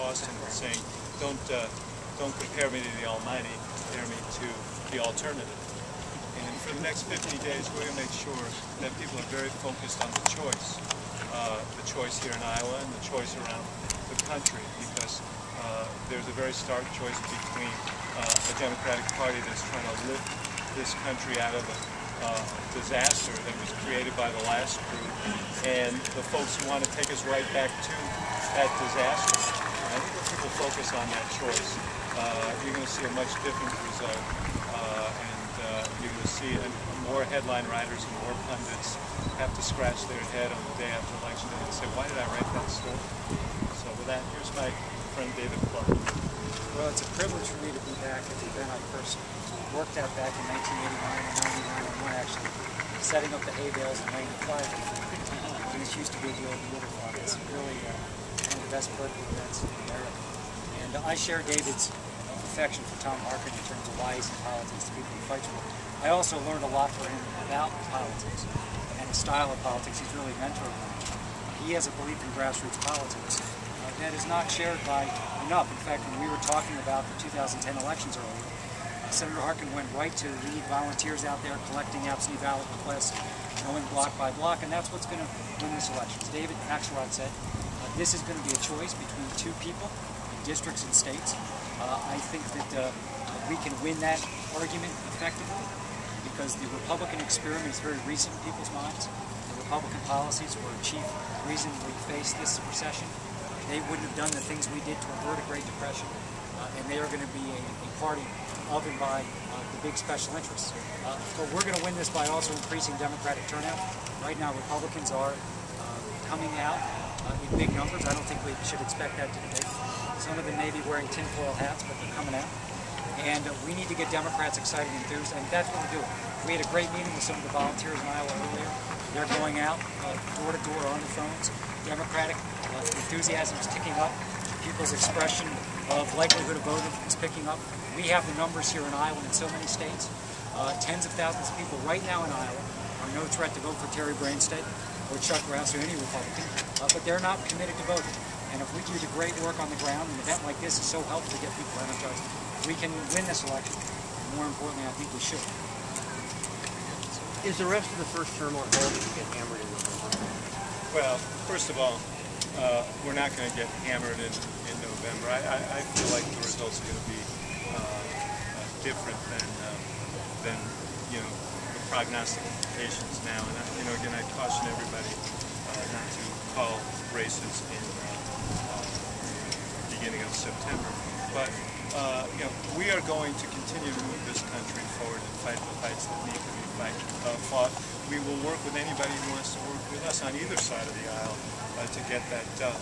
Boston saying, don't compare me to the Almighty, compare me to the alternative. And for the next 50 days, we're going to make sure that people are very focused on the choice here in Iowa and the choice around the country, because there's a very stark choice between a Democratic Party that's trying to lift this country out of a disaster that was created by the last crew, and the folks who want to take us right back to that disaster. And I think if people focus on that choice, you're going to see a much different result, and you're going to see more headline writers and more pundits have to scratch their head on the day after election day and say, why did I write that story? So with that, here's my friend David Plouffe. Well, it's a privilege for me to be back at the event I first worked at back in 1989 and 1991, actually, setting up the hay bales and laying the fire. This used to be the old theater farm. It's really one of the best political events in America. And I share David's affection for Tom Harkin in terms of why he's in politics, the people he fights for. I also learned a lot from him about politics and his style of politics. He's really mentored me. He has a belief in grassroots politics that is not shared by enough. In fact, when we were talking about the 2010 elections earlier, Senator Harkin went right to lead volunteers out there collecting absentee ballot requests, going block by block, and that's what's going to win this election. As David Axelrod said, this is going to be a choice between two people in districts and states. I think that we can win that argument effectively because the Republican experiment is very recent in people's minds. The Republican policies were a chief reason we faced this recession. They wouldn't have done the things we did to avert a Great Depression, and they are going to be a party of and by the big special interests. But we're going to win this by also increasing Democratic turnout. Right now, Republicans are coming out in big numbers. I don't think we should expect that to debate. Some of them may be wearing tinfoil hats, but they're coming out. And we need to get Democrats excited and enthused, and that's what we're doing. We had a great meeting with some of the volunteers in Iowa earlier. They're going out door to door on the phones. Democratic enthusiasm is ticking up. People's expression of likelihood of voting is picking up. We have the numbers here in Iowa and in so many states. Tens of thousands of people right now in Iowa are no threat to vote for Terry Branstad or Chuck Rouse or any Republican, but they're not committed to voting. And if we do the great work on the ground, an event like this is so helpful to get people energized, we can win this election. And more importantly, I think we should. Is the rest of the first term on hold if you get hammered in November? Well, first of all, we're not going to get hammered in November. I feel like the results are going to be different than you know, the prognostications now. And you know, again, I caution everybody not to call races in the beginning of September. But you know, we are going to continue to move this country forward and fight the fights that need to be fought. We will work with anybody who wants to work with us on either side of the aisle to get that done.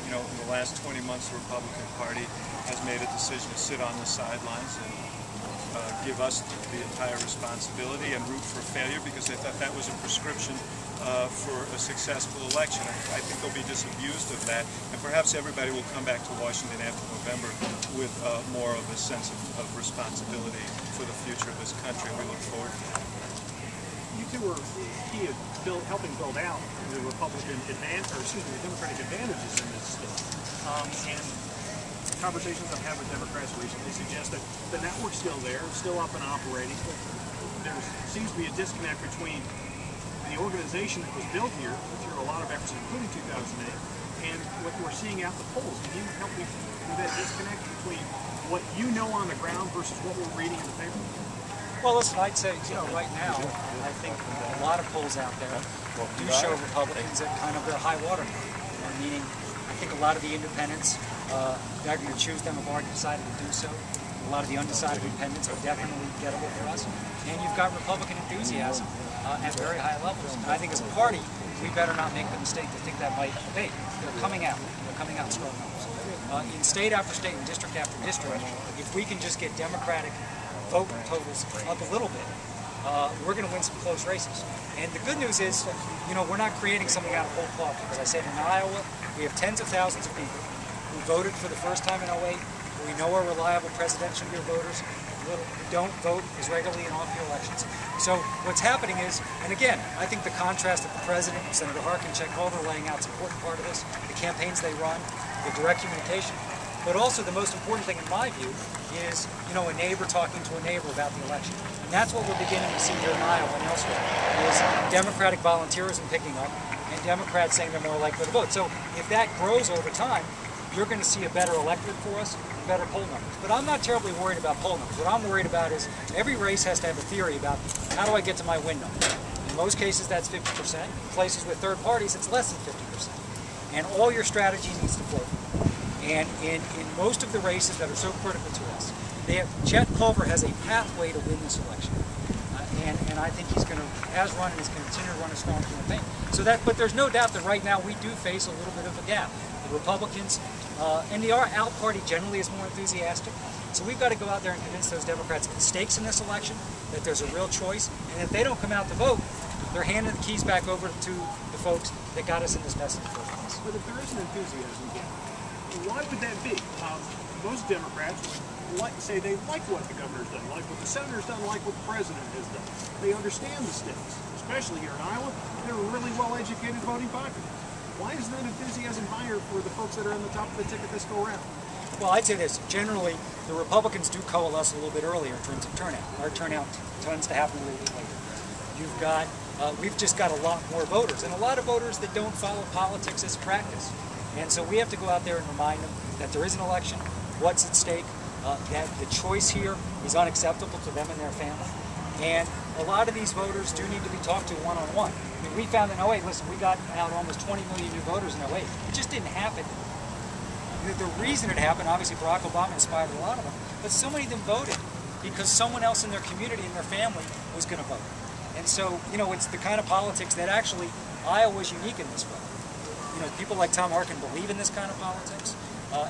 You know, in the last 20 months, the Republican Party has made a decision to sit on the sidelines and give us the entire responsibility and root for failure because they thought that was a prescription for a successful election. I think they'll be disabused of that, and perhaps everybody will come back to Washington after November with more of a sense of responsibility for the future of this country, and we look forward to that. You two were key at helping build out the Republican advantage, or excuse me, the Democratic advantages in this state. And conversations I've had with Democrats recently suggest that the network's still there, still up and operating. There seems to be a disconnect between the organization that was built here through a lot of efforts, including 2008, and what we're seeing out in the polls. Can you help me with that disconnect between what you know on the ground versus what we're reading in the paper? Well, listen, I'd say, you know, right now, I think a lot of polls out there do show Republicans at kind of their high water mark. Meaning, I think a lot of the independents, they're going to choose them, have already decided to do so. A lot of the undecided independents are definitely gettable for us. And you've got Republican enthusiasm at very high levels. And I think as a party, we better not make the mistake to think that might abate. They're coming out. They're coming out in strong numbers. In state after state and district after district, if we can just get Democratic vote totals up a little bit, we're going to win some close races. And the good news is, you know, we're not creating something out of whole cloth. As I said, in Iowa, we have tens of thousands of people who voted for the first time in 2008. We know are reliable presidential year voters who don't vote as regularly in off-year elections. So what's happening is, and again, I think the contrast that the President, Senator Harkin, Chet Culver laying out is an important part of this. The campaigns they run, the direct communication. But also the most important thing in my view is, a neighbor talking to a neighbor about the election. And that's what we're beginning to see here in Iowa and elsewhere, is Democratic volunteerism picking up and Democrats saying they're more likely to vote. So if that grows over time, you're going to see a better electorate for us, better poll numbers. But I'm not terribly worried about poll numbers. What I'm worried about is every race has to have a theory about how do I get to my win number. In most cases that's 50%. In places with third parties it's less than 50%. And all your strategy needs to flow. And in most of the races that are so critical to us, Chet Culver has a pathway to win this election. And I think has run and is going to continue to run a strong campaign. But there's no doubt that right now we do face a little bit of a gap. The Republicans and the out party generally is more enthusiastic. So we've got to go out there and convince those Democrats the stakes in this election, that there's a real choice, and if they don't come out to vote, they're handing the keys back over to the folks that got us in this mess in the first place. But if there is an enthusiasm gap, why would that be? Most Democrats would say they like what the governor's done, like what the senator's done, like what the president has done. They understand the stakes, especially here in Iowa. They're a really well-educated voting populace. Why is that enthusiasm higher for the folks that are on the top of the ticket this go around? Well, I'd say this. Generally, the Republicans do coalesce a little bit earlier in terms of turnout. Our turnout tends to happen a little bit later. We've just got a lot more voters, and a lot of voters that don't follow politics as practice. And so we have to go out there and remind them that there is an election, what's at stake, that the choice here is unacceptable to them and their family. And a lot of these voters do need to be talked to one-on-one. I mean, we found in 08, listen, we got out almost 20 million new voters in 08. It just didn't happen. The reason it happened, obviously Barack Obama inspired a lot of them, but so many of them voted because someone else in their community and their family was going to vote. And so, it's the kind of politics that actually Iowa is unique in this way. People like Tom Harkin believe in this kind of politics,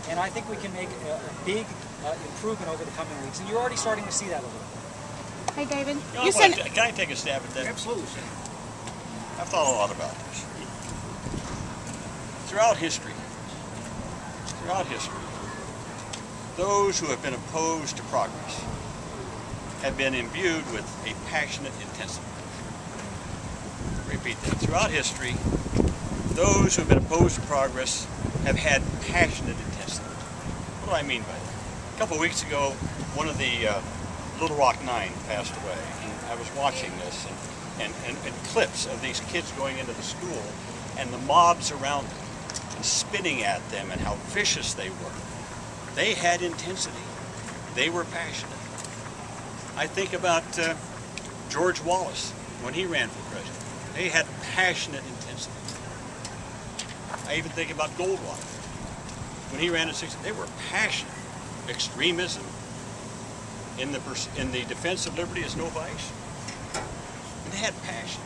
and I think we can make a big improvement over the coming weeks, and you're already starting to see that a little bit. Hey, David. Can I take a stab at that? Absolutely. I've thought a lot about this. Throughout history, those who have been opposed to progress have been imbued with a passionate intensity. Repeat that. Throughout history, those who have been opposed to progress have had passionate intensity. What do I mean by that? A couple of weeks ago, one of the Little Rock Nine passed away, and I was watching this and clips of these kids going into the school and the mobs around them and spitting at them and how vicious they were. They had intensity. They were passionate. I think about George Wallace when he ran for president. They had passionate intensity. I even think about Goldwater. When he ran at 60, they were passionate. Extremism in the defense of liberty is no vice. And they had passion.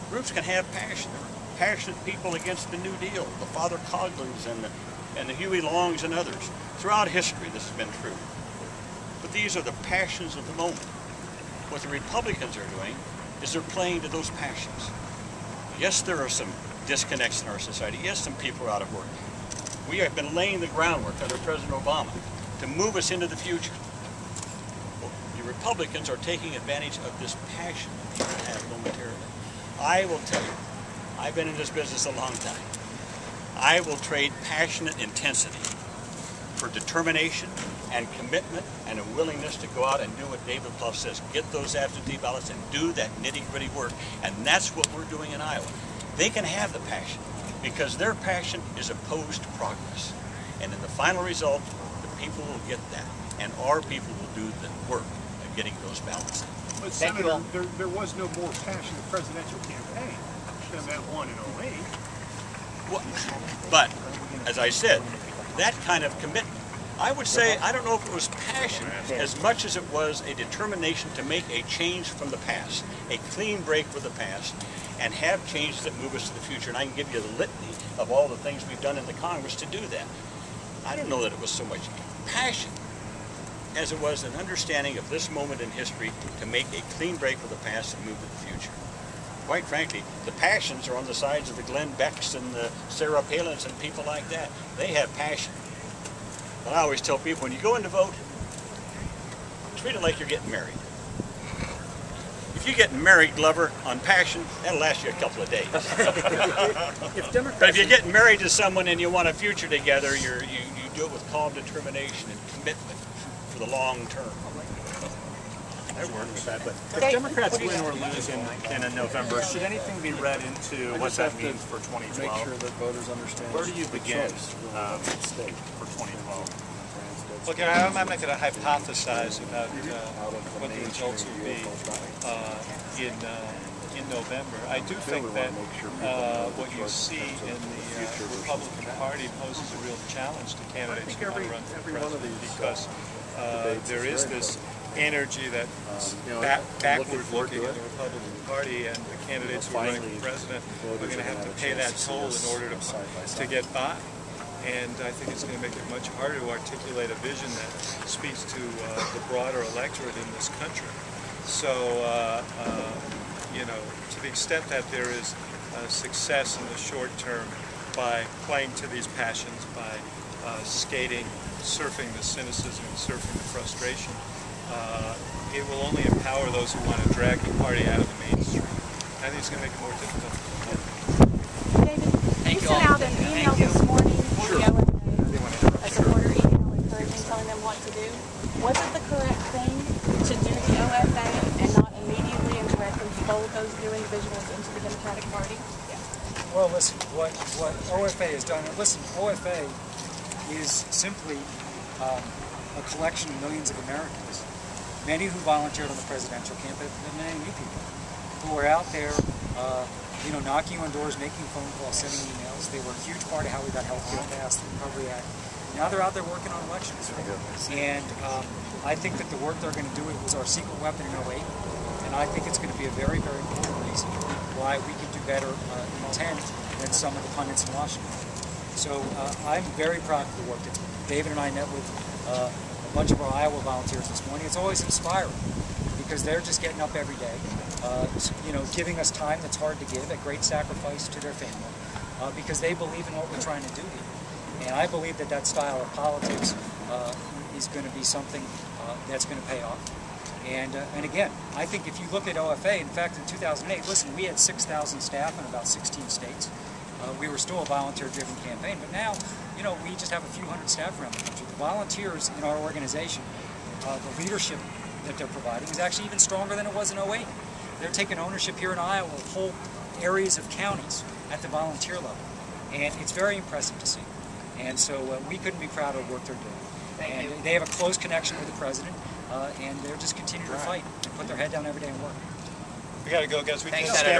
Groups can have passion. There were passionate people against the New Deal, the Father Coughlin's and the Huey Longs and others. Throughout history, this has been true. But these are the passions of the moment. What the Republicans are doing is they're playing to those passions. Yes, there are some disconnects in our society. Yes, some people are out of work. We have been laying the groundwork under President Obama to move us into the future. Well, the Republicans are taking advantage of this passion that people have momentarily. I will tell you, I've been in this business a long time. I will trade passionate intensity for determination and commitment and a willingness to go out and do what David Plouffe says, get those absentee ballots and do that nitty-gritty work. And that's what we're doing in Iowa. They can have the passion because their passion is opposed to progress. And in the final result, the people will get that. And our people will do the work of getting those ballots in. But Senator, there was no more passionate presidential campaign than that one in 08. Well, but, as I said, that kind of commitment, I would say, I don't know if it was passion as much as it was a determination to make a change from the past, a clean break with the past, and have changes that move us to the future. And I can give you the litany of all the things we've done in the Congress to do that. I don't know that it was so much passion as it was an understanding of this moment in history to make a clean break with the past and move to the future. Quite frankly, the passions are on the sides of the Glenn Becks and the Sarah Palins and people like that. They have passion. But I always tell people, when you go in to vote, treat it like you're getting married. If you get married, Glover, on passion, that'll last you a couple of days. If Democrats, But if you're getting married to someone and you want a future together, you do it with calm determination and commitment for the long term. I work with that, but if Democrats win or lose in November, should anything be read into what that means for 2012? Make sure that voters understand. Where do you begin for 2012? Look, I'm not going to hypothesize about what the results will be in November. I do think that what you see in the Republican Party poses a real challenge to candidates who want to run for president, because there is this energy that's backward-looking in the Republican Party, and the candidates who are running for president are going to have to pay that toll in order to get by. And I think it's going to make it much harder to articulate a vision that speaks to the broader electorate in this country. So, you know, to the extent that there is success in the short term by playing to these passions, by skating, surfing the cynicism and surfing the frustration, it will only empower those who want to drag the party out of the mainstream. I think it's going to make it more difficult. David, you sent out an email this morning to the OFA, a supporter email encouraging, telling them what to do. Was it the correct thing to do the OFA and not immediately and directly fold those new individuals into the Democratic Party? Well, listen, what OFA has done, and listen, OFA is simply a collection of millions of Americans, many who volunteered on the presidential campaign, and many new people who are out there, you know, knocking on doors, making phone calls, sending emails. They were a huge part of how we got health care passed, the Recovery Act. Now they're out there working on elections. And I think that the work they're going to do was our secret weapon in 08. And I think it's going to be a very, very important reason why we can do better in 10 than some of the pundits in Washington. So I'm very proud of the work that David and I met with a bunch of our Iowa volunteers this morning. It's always inspiring because they're just getting up every day, you know, giving us time that's hard to give at great sacrifice to their family because they believe in what we're trying to do here. And I believe that that style of politics is going to be something that's going to pay off. And again, I think if you look at OFA, in fact, in 2008, listen, we had 6,000 staff in about 16 states. We were still a volunteer-driven campaign, but now, you know, we just have a few hundred staff around the country. The volunteers in our organization, the leadership that they're providing is actually even stronger than it was in 08. They're taking ownership here in Iowa of whole areas of counties at the volunteer level, and it's very impressive to see. And so we couldn't be prouder of the work they're doing. And they have a close connection with the president, and they're just continuing to fight and put their head down every day and work. We got to go, guys. We Thanks, can't stand